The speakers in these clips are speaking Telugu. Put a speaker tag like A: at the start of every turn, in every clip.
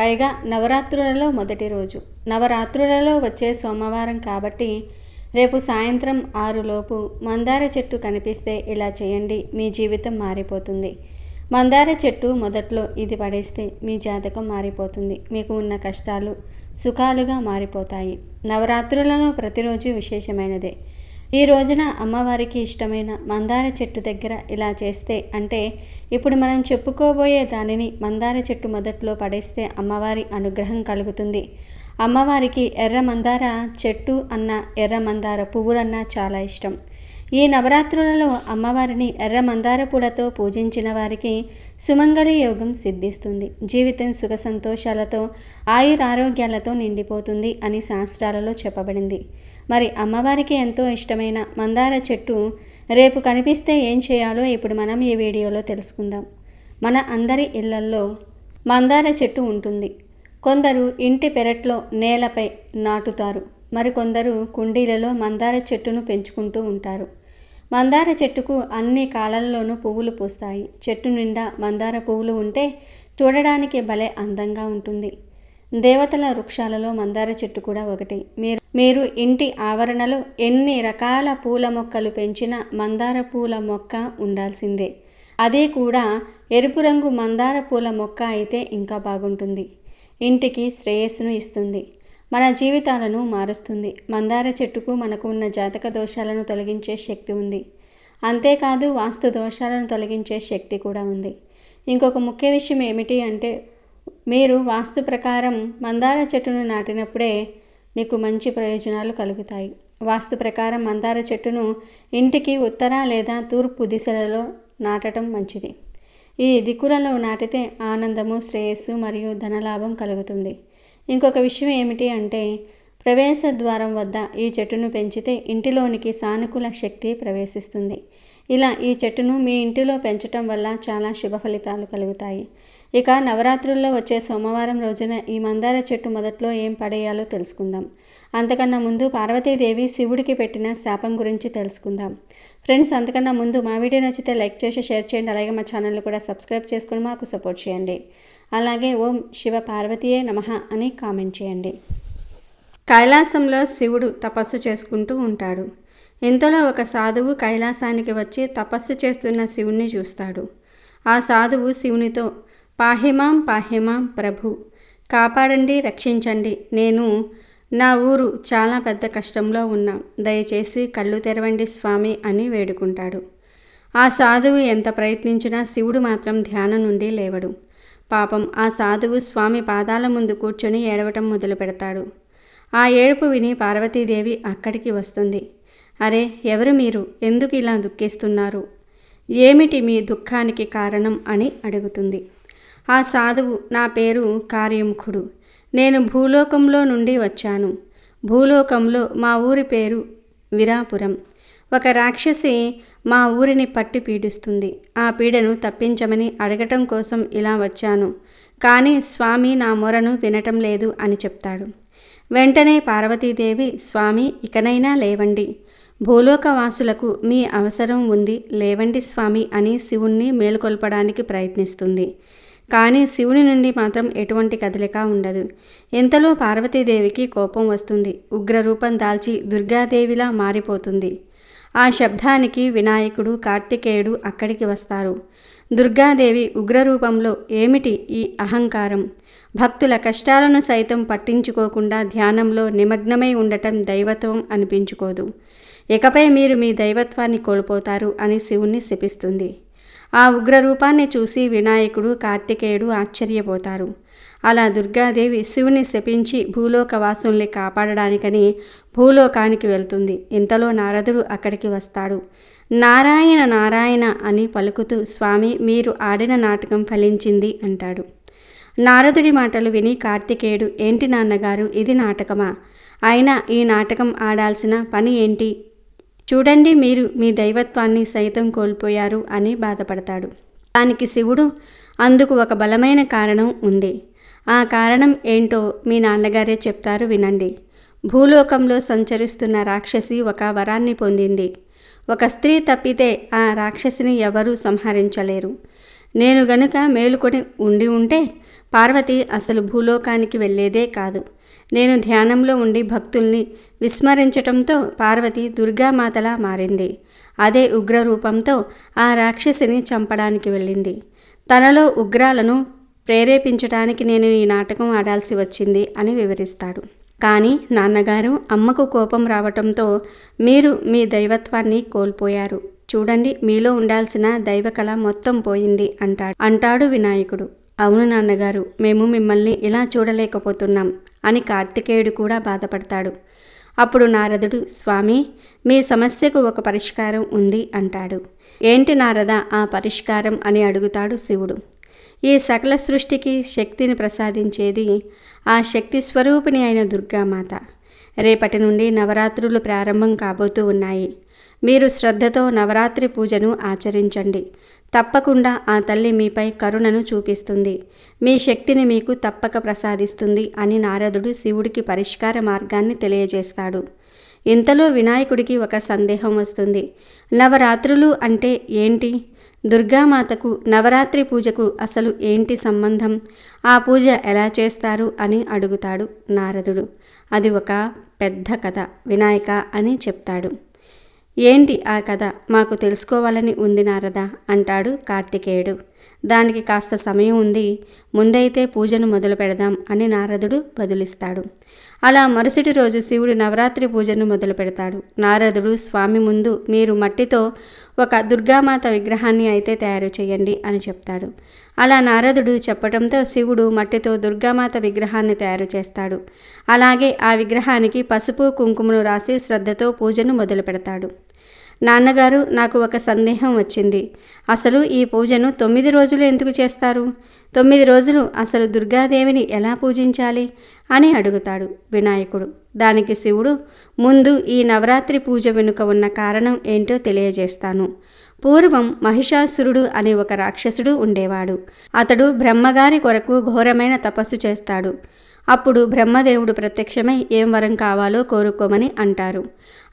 A: పైగా నవరాత్రులలో మొదటి రోజు. నవరాత్రులలో వచ్చే సోమవారం కాబట్టి రేపు సాయంత్రం 6 లోపు మందార చెట్టు కనిపిస్తే ఇలా చేయండి, మీ జీవితం మారిపోతుంది. మందార చెట్టు మొదట్లో ఇది పడేస్తే మీ జాతకం మారిపోతుంది. మీకు ఉన్న కష్టాలు సుఖాలుగా మారిపోతాయి. నవరాత్రులలో ప్రతిరోజు విశేషమైనదే. ఈ రోజున అమ్మవారికి ఇష్టమైన మందార చెట్టు దగ్గర ఇలా చేస్తే, అంటే ఇప్పుడు మనం చెప్పుకోబోయే దానిని మందార చెట్టు మొదట్లో పడేస్తే అమ్మవారి అనుగ్రహం కలుగుతుంది. అమ్మవారికి ఎర్ర మందార చెట్టు అన్న, ఎర్ర మందార పువ్వులన్నా చాలా ఇష్టం. ఈ నవరాత్రులలో అమ్మవారిని ఎర్ర మందార పూలతో పూజించిన వారికి సుమంగళి యోగం సిద్ధిస్తుంది. జీవితం సుఖ సంతోషాలతో ఆయురారోగ్యాలతో నిండిపోతుంది అని శాస్త్రాలలో చెప్పబడింది. మరి అమ్మవారికి ఎంతో ఇష్టమైన మందార చెట్టు రేపు కనిపిస్తే ఏం చేయాలో ఇప్పుడు మనం ఈ వీడియోలో తెలుసుకుందాం. మన అందరి ఇళ్లల్లో మందార చెట్టు ఉంటుంది. కొందరు ఇంటి పెరట్లో నేలపై నాటుతారు, మరికొందరు కుండీలలో మందార చెట్టును పెంచుకుంటూ ఉంటారు. మందార చెట్టుకు అన్ని కాలాల్లోనూ పువ్వులు పూస్తాయి. చెట్టు నిండా మందార పువ్వులు ఉంటే చూడడానికి భలే అందంగా ఉంటుంది. దేవతల వృక్షాలలో మందార చెట్టు కూడా ఒకటి. మీరు ఇంటి ఆవరణలో ఎన్ని రకాల పూల మొక్కలు పెంచినా మందార పూల మొక్క ఉండాల్సిందే. అదే కూడా ఎరుపు రంగు మందార పూల మొక్క అయితే ఇంకా బాగుంటుంది. ఇంటికి శ్రేయస్సును ఇస్తుంది, మన జీవితాలను మారుస్తుంది. మందార చెట్టుకు మనకు ఉన్న జాతక దోషాలను తొలగించే శక్తి ఉంది. అంతేకాదు వాస్తు దోషాలను తొలగించే శక్తి కూడా ఉంది. ఇంకొక ముఖ్య విషయం ఏమిటి అంటే, మీరు వాస్తు ప్రకారం మందార చెట్టును నాటినప్పుడే మీకు మంచి ప్రయోజనాలు కలుగుతాయి. వాస్తు ప్రకారం మందార చెట్టును ఇంటికి ఉత్తర లేదా తూర్పు దిశలలో నాటడం మంచిది. ఈ దిక్కులలో నాటితే ఆనందము, శ్రేయస్సు మరియు ధనలాభం కలుగుతుంది. ఇంకొక విషయం ఏమిటి అంటే, ప్రవేశ ద్వారం వద్ద ఈ చెట్టును పెంచితే ఇంటిలోనికి సానుకూల శక్తి ప్రవేశిస్తుంది. ఇలా ఈ చెట్టును మీ ఇంటిలో పెంచటం వల్ల చాలా శుభ ఫలితాలు కలుగుతాయి. ఇక నవరాత్రుల్లో వచ్చే సోమవారం రోజున ఈ మందార చెట్టు మొదట్లో ఏం పడేయాలో తెలుసుకుందాం. అంతకన్నా ముందు పార్వతీదేవి శివుడికి పెట్టిన శాపం గురించి తెలుసుకుందాం. ఫ్రెండ్స్, అంతకన్నా ముందు మా వీడియో నచ్చితే లైక్ చేసి షేర్ చేయండి. అలాగే మా ఛానల్ని కూడా సబ్స్క్రైబ్ చేసుకుని మాకు సపోర్ట్ చేయండి. అలాగే ఓం శివ పార్వతీయే నమః అని కామెంట్ చేయండి. కైలాసంలో శివుడు తపస్సు చేసుకుంటూ ఉంటాడు. ఇంతలో ఒక సాధువు కైలాసానికి వచ్చి తపస్సు చేస్తున్న శివుణ్ణి చూస్తాడు. ఆ సాధువు శివునితో, పాహిమాం పాహిమాం ప్రభు, కాపాడండి, రక్షించండి, నేను నా ఊరు చాలా పెద్ద కష్టంలో ఉన్నాం, దయచేసి కళ్ళు తెరవండి స్వామి అని వేడుకుంటాడు. ఆ సాధువు ఎంత ప్రయత్నించినా శివుడు మాత్రం ధ్యానం నుండి లేవడు. పాపం ఆ సాధువు స్వామి పాదాల ముందు కూర్చొని ఏడవటం మొదలు పెడతాడు. ఆ ఏడుపు విని పార్వతీదేవి అక్కడికి వస్తుంది. అరే, ఎవరు మీరు? ఎందుకు ఇలా దుఃఖిస్తున్నారు? ఏమిటి మీ దుఃఖానికి కారణం అని అడుగుతుంది. ఆ సాధువు, నా పేరు కార్యముఖుడు, నేను భూలోకంలో నుండి వచ్చాను. భూలోకంలో మా ఊరి పేరు విరాపురం. ఒక రాక్షసి మా ఊరిని పట్టి పీడిస్తుంది. ఆ పీడను తప్పించమని అడగటం కోసం ఇలా వచ్చాను. కానీ స్వామి నా మొరను వినటం లేదు అని చెప్తాడు. వెంటనే పార్వతీదేవి, స్వామి ఇకనైనా లేవండి, భూలోకవాసులకు మీ అవసరం ఉంది, లేవండి స్వామి అని శివుణ్ణి మేలుకొల్పడానికి ప్రయత్నిస్తుంది. కానీ శివుని నుండి మాత్రం ఎటువంటి కదలిక ఉండదు. ఇంతలో పార్వతీదేవికి కోపం వస్తుంది. ఉగ్రరూపం దాల్చి దుర్గాదేవిలా మారిపోతుంది. ఆ శబ్దానికి వినాయకుడు, కార్తికేయుడు అక్కడికి వస్తారు. దుర్గాదేవి ఉగ్రరూపంలో, ఏమిటి ఈ అహంకారం? భక్తుల కష్టాలను సైతం పట్టించుకోకుండా ధ్యానంలో నిమగ్నమై ఉండటం దైవత్వం అనిపించుకోదు. ఇకపై మీరు మీ దైవత్వాన్ని కోల్పోతారు అని శివుణ్ణి శపిస్తుంది. ఆ ఉగ్రరూపాన్ని చూసి వినాయకుడు, కార్తికేయుడు ఆశ్చర్యపోతారు. అలా దుర్గాదేవి శివుని శపించి భూలోకవాసుల్ని కాపాడడానికని భూలోకానికి వెళ్తుంది. ఇంతలో నారదుడు అక్కడికి వస్తాడు. నారాయణ నారాయణ అని పలుకుతూ, స్వామి మీరు ఆడిన నాటకం ఫలించింది అంటాడు. నారదుడి మాటలు విని కార్తికేయుడు, ఏంటి నాన్నగారు, ఇది నాటకమా? అయినా ఈ నాటకం ఆడాల్సిన పని ఏంటి? చూడండి, మీరు మీ దైవత్వాన్ని సైతం కోల్పోయారు అని బాధపడతాడు. దానికి శివుడు, అందుకు ఒక బలమైన కారణం ఉంది. ఆ కారణం ఏంటో మీ నాన్నగారే చెప్తారు వినండి. భూలోకంలో సంచరిస్తున్న రాక్షసి ఒక వరాన్ని పొందింది. ఒక స్త్రీ తప్పితే ఆ రాక్షసిని ఎవరూ సంహరించలేరు. నేను గనుక మేలుకొని ఉండి ఉంటే పార్వతి అసలు భూలోకానికి వెళ్ళేదే కాదు. నేను ధ్యానంలో ఉండి భక్తుల్ని విస్మరించటంతో పార్వతి దుర్గామాతలా మారింది. అదే ఉగ్రరూపంతో ఆ రాక్షసిని చంపడానికి వెళ్ళింది. తనలో ఉగ్రాలను ప్రేరేపించడానికి నేను ఈ నాటకం ఆడాల్సి వచ్చింది అని వివరిస్తాడు. కానీ నాన్నగారు, అమ్మకు కోపం రావటంతో మీరు మీ దైవత్వాన్ని కోల్పోయారు. చూడండి, మీలో ఉండాల్సిన దైవకళ మొత్తం పోయింది అంటాడు వినాయకుడు. అవును నాన్నగారు, మేము మిమ్మల్ని ఇలా చూడలేకపోతున్నాం అని కార్తికేయుడు కూడా బాధపడతాడు. అప్పుడు నారదుడు, స్వామి, మీ సమస్యకు ఒక పరిష్కారం ఉంది అంటాడు. ఏంటి నారద ఆ పరిష్కారం అని అడుగుతాడు శివుడు. ఈ సకల సృష్టికి శక్తిని ప్రసాదించేది ఆ శక్తి స్వరూపిణి అయిన దుర్గామాత. రేపటి నుండి నవరాత్రులు ప్రారంభం కాబోతూ ఉన్నాయి. మీరు శ్రద్ధతో నవరాత్రి పూజను ఆచరించండి. తప్పకుండా ఆ తల్లి మీపై కరుణను చూపిస్తుంది. మీ శక్తిని మీకు తప్పక ప్రసాదిస్తుంది అని నారదుడు శివుడికి పరిష్కార మార్గాన్ని తెలియజేస్తాడు. ఇంతలో వినాయకుడికి ఒక సందేహం వస్తుంది. నవరాత్రులు అంటే ఏంటి? దుర్గామాతకు నవరాత్రి పూజకు అసలు ఏంటి సంబంధం? ఆ పూజ ఎలా చేస్తారు అని అడుగుతాడు నారదుడు. అది ఒక పెద్ద కథ వినాయక అని చెప్తాడు. ఏంటి ఆ కథ? మాకు తెలుసుకోవాలని ఉంది నారద అంటాడు కార్తికేయుడు. దానికి కాస్త సమయం ఉంది, ముందైతే పూజను మొదలు పెడదాం అని నారదుడు బదులిస్తాడు. అలా మరుసటి రోజు శివుడు నవరాత్రి పూజను మొదలు పెడతాడు. నారదుడు స్వామి ముందు, మీరు మట్టితో ఒక దుర్గామాత విగ్రహాన్ని అయితే తయారు చేయండి అని చెప్తాడు. అలా నారదుడు చెప్పడంతో శివుడు మట్టితో దుర్గామాత విగ్రహాన్ని తయారు చేస్తాడు. అలాగే ఆ విగ్రహానికి పసుపు కుంకుమను రాసి శ్రద్ధతో పూజను మొదలు పెడతాడు. నాన్నగారు, నాకు ఒక సందేహం వచ్చింది. అసలు ఈ పూజను 9 రోజులు ఎందుకు చేస్తారు? 9 రోజులు అసలు దుర్గాదేవిని ఎలా పూజించాలి అని అడుగుతాడు వినాయకుడు. దానికి శివుడు, ముందు ఈ నవరాత్రి పూజ వెనుక ఉన్న కారణం ఏంటో తెలియజేస్తాను. పూర్వం మహిషాసురుడు అనే ఒక రాక్షసుడు ఉండేవాడు. అతడు బ్రహ్మగారి కొరకు ఘోరమైన తపస్సు చేస్తాడు. అప్పుడు బ్రహ్మదేవుడు ప్రత్యక్షమై ఏం వరం కావాలో కోరుకోమని అంటారు.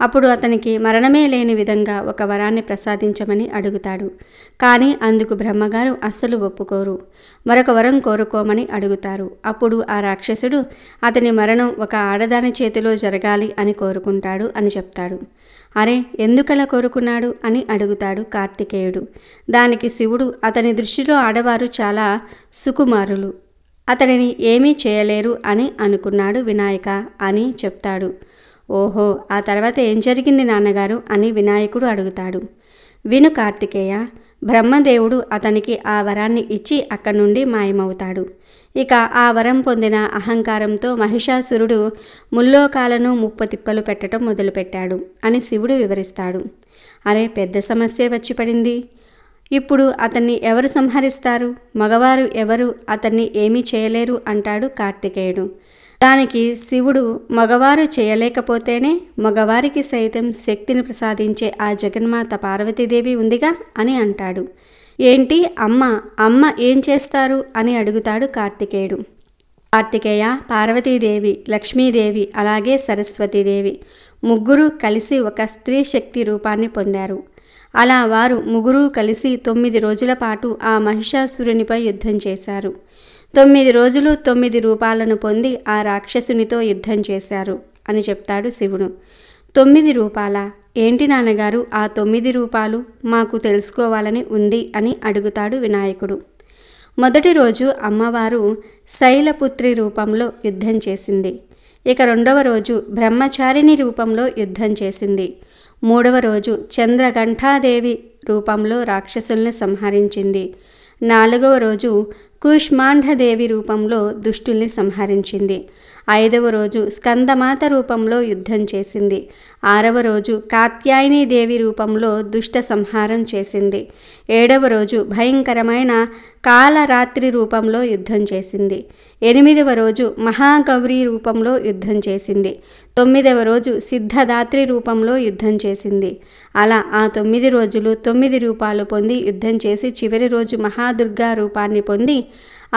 A: అప్పుడు అతనికి మరణమే లేని విధంగా ఒక వరాన్ని ప్రసాదించమని అడుగుతాడు. కానీ అందుకు బ్రహ్మగారు అస్సలు ఒప్పుకోరు. మరొక వరం కోరుకోమని అడుగుతారు. అప్పుడు ఆ రాక్షసుడు అతని మరణం ఒక ఆడదాని చేతిలో జరగాలి అని కోరుకుంటాడు అని చెప్తాడు. అరే, ఎందుకలా కోరుకున్నాడు అని అడుగుతాడు కార్తికేయుడు. దానికి శివుడు, అతని దృష్టిలో ఆడవారు చాలా సుకుమారులు, అతనిని ఏమీ చేయలేరు అని అనుకున్నాడు వినాయక అని చెప్తాడు. ఓహో, ఆ తర్వాత ఏం జరిగింది నాన్నగారు అని వినాయకుడు అడుగుతాడు. విను కార్తికేయ, బ్రహ్మదేవుడు అతనికి ఆ వరాన్ని ఇచ్చి అక్కడి నుండి మాయమవుతాడు. ఇక ఆ వరం పొందిన అహంకారంతో మహిషాసురుడు ముల్లోకాలను ముప్పతిప్పలు పెట్టడం మొదలుపెట్టాడు అని శివుడు వివరిస్తాడు. అరే, పెద్ద సమస్య వచ్చి పడింది. ఇప్పుడు అతన్ని ఎవరు సంహరిస్తారు? మగవారు ఎవరు అతన్ని ఏమీ చేయలేరు అంటాడు కార్తికేయుడు. దానికి శివుడు, మగవారు చేయలేకపోతేనే మగవారికి సైతం శక్తిని ప్రసాదించే ఆ జగన్మాత పార్వతీదేవి ఉందిగా అని అంటాడు. ఏంటి అమ్మ ఏం చేస్తారు అని అడుగుతాడు కార్తికేయుడు. కార్తికేయ, పార్వతీదేవి, లక్ష్మీదేవి అలాగే సరస్వతీదేవి ముగ్గురు కలిసి ఒక స్త్రీ శక్తి రూపాన్ని పొందారు. అలా వారు ముగ్గురు కలిసి 9 రోజుల పాటు ఆ మహిషాసురునిపై యుద్ధం చేశారు. 9 రోజులు 9 రూపాలను పొంది ఆ రాక్షసునితో యుద్ధం చేశారు అని చెప్తాడు శివుడు. 9 రూపాలా? ఏంటి నాన్నగారు ఆ 9 రూపాలు? మాకు తెలుసుకోవాలని ఉంది అని అడుగుతాడు వినాయకుడు. మొదటి రోజు అమ్మవారు శైలపుత్రి రూపంలో యుద్ధం చేసింది. ఇక రెండవ రోజు బ్రహ్మచారిణి రూపంలో యుద్ధం చేసింది. మూడవ రోజు చంద్రఘంటాదేవి రూపంలో రాక్షసుల్ని సంహరించింది. నాలుగవ రోజు కూష్మాండదేవి రూపంలో దుష్టుల్ని సంహరించింది. 5వ రోజు స్కందమాత రూపంలో యుద్ధం చేసింది. 6వ రోజు కాత్యాయని దేవి రూపంలో దుష్ట సంహారం చేసింది. 7వ రోజు భయంకరమైన కాలరాత్రి రూపంలో యుద్ధం చేసింది. 8వ రోజు మహాగౌరీ రూపంలో యుద్ధం చేసింది. 9వ రోజు సిద్ధదాత్రి రూపంలో యుద్ధం చేసింది. అలా ఆ 9 రోజులు 9 రూపాలు పొంది యుద్ధం చేసి చివరి రోజు మహాదుర్గా రూపాన్ని పొంది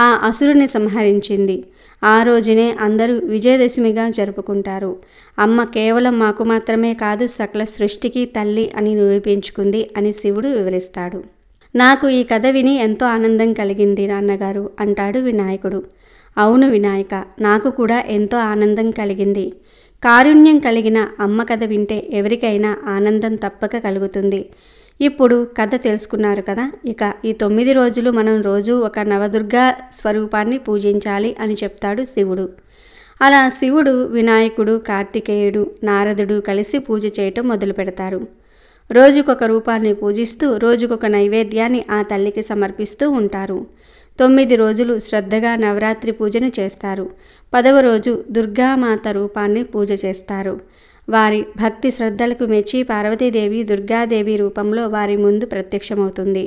A: ఆ అసురుని సంహరించింది. ఆ రోజునే అందరూ విజయదశమిగా జరుపుకుంటారు. అమ్మ కేవలం మాకు మాత్రమే కాదు, సకల సృష్టికి తల్లి అని నిరూపించుకుంది అని శివుడు వివరిస్తాడు. నాకు ఈ కథ విని ఎంతో ఆనందం కలిగింది నాన్నగారు అంటాడు వినాయకుడు. అవును వినాయక, నాకు కూడా ఎంతో ఆనందం కలిగింది. కారుణ్యం కలిగిన అమ్మ కథ వింటే ఎవరికైనా ఆనందం తప్పక కలుగుతుంది. ఇప్పుడు కథ తెలుసుకున్నారు కదా. ఇక ఈ 9 రోజులు మనం రోజు ఒక నవదుర్గా స్వరూపాన్ని పూజించాలి అని చెప్తాడు శివుడు. అలా శివుడు, వినాయకుడు, కార్తికేయుడు, నారదుడు కలిసి పూజ చేయటం మొదలు పెడతారు. రోజుకొక రూపాన్ని పూజిస్తూ రోజుకొక నైవేద్యాన్ని ఆ తల్లికి సమర్పిస్తూ ఉంటారు. 9 రోజులు శ్రద్ధగా నవరాత్రి పూజను చేస్తారు. 10వ రోజు దుర్గామాత రూపాన్ని పూజ చేస్తారు. వారి భక్తి శ్రద్ధలకు మెచ్చి పార్వతీదేవి దుర్గాదేవి రూపంలో వారి ముందు ప్రత్యక్షమవుతుంది.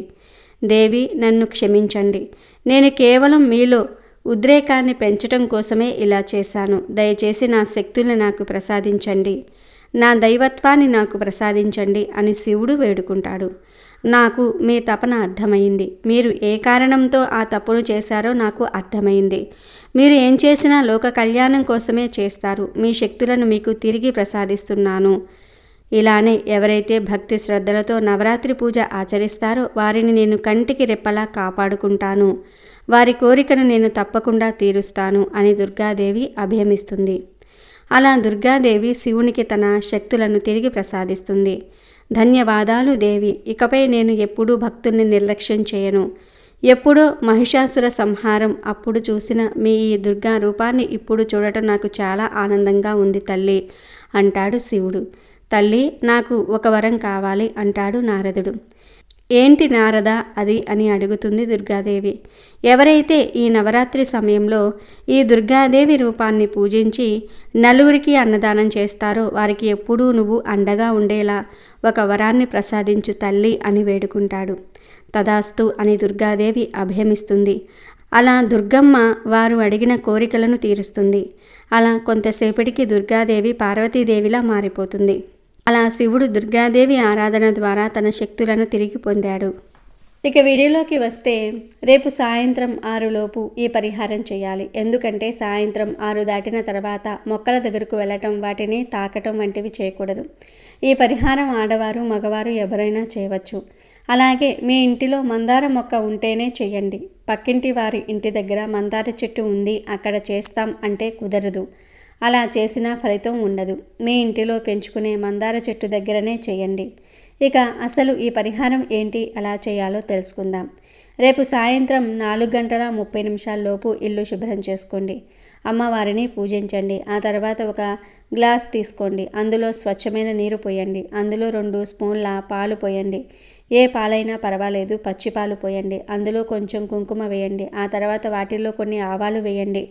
A: దేవి, నన్ను క్షమించండి. నేను కేవలం మీలో ఉద్రేకాన్ని పెంచటం కోసమే ఇలా చేశాను. దయచేసి నా శక్తుల్ని నాకు ప్రసాదించండి. నా దైవత్వాన్ని నాకు ప్రసాదించండి అని శివుడు వేడుకుంటాడు. నాకు మీ తపన అర్థమైంది. మీరు ఏ కారణంతో ఆ తప్పును చేశారో నాకు అర్థమైంది. మీరు ఏం చేసినా లోక కళ్యాణం కోసమే చేస్తారు. మీ శక్తులను మీకు తిరిగి ప్రసాదిస్తున్నాను. ఇలానే ఎవరైతే భక్తి శ్రద్ధలతో నవరాత్రి పూజ ఆచరిస్తారో వారిని నేను కంటికి రెప్పలా కాపాడుకుంటాను. వారి కోరికను నేను తప్పకుండా తీరుస్తాను అని దుర్గాదేవి అభయమిస్తుంది. అలా దుర్గాదేవి శివునికి తన శక్తులను తిరిగి ప్రసాదిస్తుంది. ధన్యవాదాలు దేవి. ఇకపై నేను ఎప్పుడూ భక్తుల్ని నిర్లక్ష్యం చేయను. ఎప్పుడో మహిషాసుర సంహారం అప్పుడు చూసిన మీ ఈ దుర్గా రూపాన్ని ఇప్పుడు చూడటం నాకు చాలా ఆనందంగా ఉంది తల్లి అంటాడు శివుడు. తల్లి, నాకు ఒక వరం కావాలి అంటాడు నారదుడు. ఏంటి నారద అది అని అడుగుతుంది దుర్గాదేవి. ఎవరైతే ఈ నవరాత్రి సమయంలో ఈ దుర్గాదేవి రూపాన్ని పూజించి నలుగురికి అన్నదానం చేస్తారో వారికి ఎప్పుడూ నువ్వు అండగా ఉండేలా ఒక వరాన్ని ప్రసాదించు తల్లి అని వేడుకుంటాడు. తదాస్తు అని దుర్గాదేవి అభయమిస్తుంది. అలా దుర్గమ్మ వారు అడిగిన కోరికలను తీరుస్తుంది. అలా కొంతసేపటికి దుర్గాదేవి పార్వతీదేవిలా మారిపోతుంది. అలా శివుడు దుర్గాదేవి ఆరాధన ద్వారా తన శక్తులను తిరిగి పొందాడు. ఇక వీడియోలోకి వస్తే రేపు సాయంత్రం 6 లోపు ఈ పరిహారం చేయాలి. ఎందుకంటే సాయంత్రం 6 దాటిన తర్వాత మొక్కల దగ్గరకు వెళ్ళటం, వాటిని తాకటం వంటివి చేయకూడదు. ఈ పరిహారం ఆడవారు మగవారు ఎవరైనా చేయవచ్చు. అలాగే మీ ఇంటిలో మందార మొక్క ఉంటేనే చేయండి. పక్కింటి వారి ఇంటి దగ్గర మందార చెట్టు ఉంది, అక్కడ చేస్తాం అంటే కుదరదు. అలా చేసినా ఫలితం ఉండదు. మీ ఇంటిలో పెంచుకునే మందార చెట్టు దగ్గరనే చేయండి. ఇక అసలు ఈ పరిహారం ఏంటి, ఎలా చేయాలో తెలుసుకుందాం. రేపు సాయంత్రం 4:30 లోపు ఇల్లు శుభ్రం చేసుకోండి. అమ్మవారిని పూజించండి. ఆ తర్వాత ఒక గ్లాస్ తీసుకోండి. అందులో స్వచ్ఛమైన నీరు పోయండి. అందులో 2 స్పూన్ల పాలు పోయండి. ఏ పాలైనా పర్వాలేదు, పచ్చి పాలు పోయండి. అందులో కొంచెం కుంకుమ వేయండి. ఆ తర్వాత వాటిల్లో కొన్ని ఆవాలు వేయండి.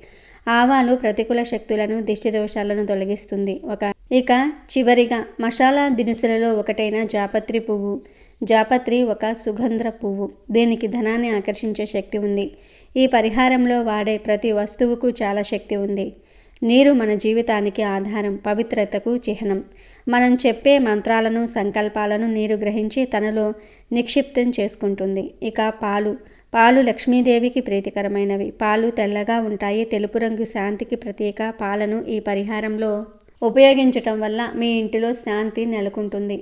A: ఆవాలు ప్రతికూల శక్తులను, దిష్టి దోషాలను తొలగిస్తుంది. ఇక చివరిగా మసాలా దినుసులలో ఒకటైన జాపత్రి పువ్వు. జాపత్రి ఒక సుగంధ పువ్వు. దీనికి ధనాన్ని ఆకర్షించే శక్తి ఉంది. ఈ పరిహారంలో వాడే ప్రతి వస్తువుకు చాలా శక్తి ఉంది. నీరు మన జీవితానికి ఆధారం, పవిత్రతకు చిహ్నం. మనం చెప్పే మంత్రాలను, సంకల్పాలను నీరు గ్రహించి తనలో నిక్షిప్తం చేసుకుంటుంది. ఇక పాలు లక్ష్మీదేవికి ప్రీతికరమైనవి. పాలు తెల్లగా ఉంటాయి. తెలుపు రంగు శాంతికి ప్రతీక. పాలను ఈ పరిహారంలో ఉపయోగించటం వల్ల మీ ఇంటిలో శాంతి నెలకొంటుంది.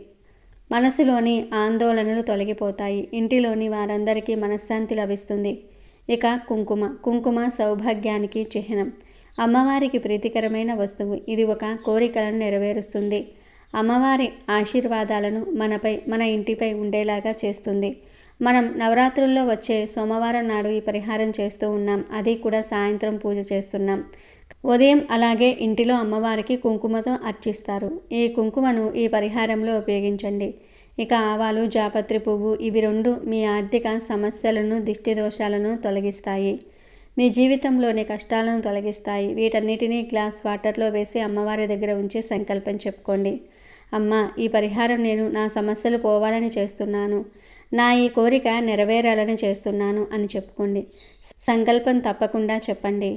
A: మనసులోని ఆందోళనలు తొలగిపోతాయి. ఇంటిలోని వారందరికీ మనశ్శాంతి లభిస్తుంది. ఇక కుంకుమ సౌభాగ్యానికి చిహ్నం. అమ్మవారికి ప్రీతికరమైన వస్తువు. ఇది ఒక కోరికలను నెరవేరుస్తుంది. అమ్మవారి ఆశీర్వాదాలను మనపై, మన ఇంటిపై ఉండేలాగా చేస్తుంది. మనం నవరాత్రుల్లో వచ్చే సోమవారం నాడు ఈ పరిహారం చేస్తూ ఉన్నాం. అది కూడా సాయంత్రం పూజ చేస్తున్నాం. ఉదయం అలాగే ఇంటిలో అమ్మవారికి కుంకుమతో అర్చిస్తారు. ఈ కుంకుమను ఈ పరిహారంలో ఉపయోగించండి. ఇక ఆవాలు, జాపత్రి పువ్వు ఇవి 2 మీ ఆర్థిక సమస్యలను, దిష్టి దోషాలను తొలగిస్తాయి. మీ జీవితంలోని కష్టాలను తొలగిస్తాయి. వీటన్నిటినీ గ్లాస్ వాటర్లో వేసి అమ్మవారి దగ్గర ఉంచి సంకల్పం చెప్పుకోండి. అమ్మ, ఈ పరిహారం నేను నా సమస్యలు పోవాలని చేస్తున్నాను. నా ఈ కోరిక నెరవేరాలని చేస్తున్నాను అని చెప్పుకోండి. సంకల్పం తప్పకుండా చెప్పండి.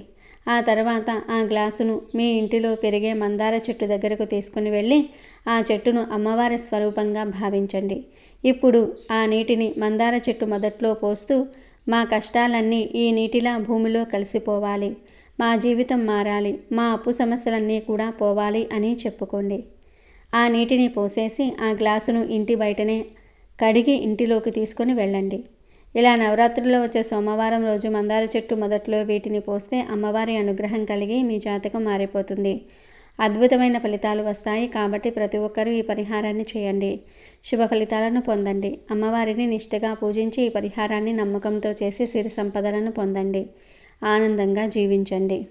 A: ఆ తర్వాత ఆ గ్లాసును మీ ఇంటిలో పెరిగే మందార చెట్టు దగ్గరకు తీసుకుని వెళ్ళి ఆ చెట్టును అమ్మవారి స్వరూపంగా భావించండి. ఇప్పుడు ఆ నీటిని మందార చెట్టు మొదట్లో పోస్తూ, మా కష్టాలన్నీ ఈ నీటిలా భూమిలో కలిసిపోవాలి, మా జీవితం మారాలి, మా అప్పు సమస్యలన్నీ కూడా పోవాలి అని చెప్పుకోండి. ఆ నీటిని పోసేసి ఆ గ్లాసును ఇంటి బయటనే కడిగి ఇంటిలోకి తీసుకొని వెళ్ళండి. ఇలా నవరాత్రుల్లో వచ్చే సోమవారం రోజు మందార చెట్టు మొదట్లో వీటిని పోస్తే అమ్మవారి అనుగ్రహం కలిగి మీ జాతకం మారిపోతుంది. అద్భుతమైన ఫలితాలు వస్తాయి. కాబట్టి ప్రతి ఒక్కరూ ఈ పరిహారాన్ని చేయండి. శుభ ఫలితాలను పొందండి. అమ్మవారిని నిష్ఠగా పూజించి ఈ పరిహారాన్ని నమ్మకంతో చేసి సిరి సంపదలను పొందండి. ఆనందంగా జీవించండి.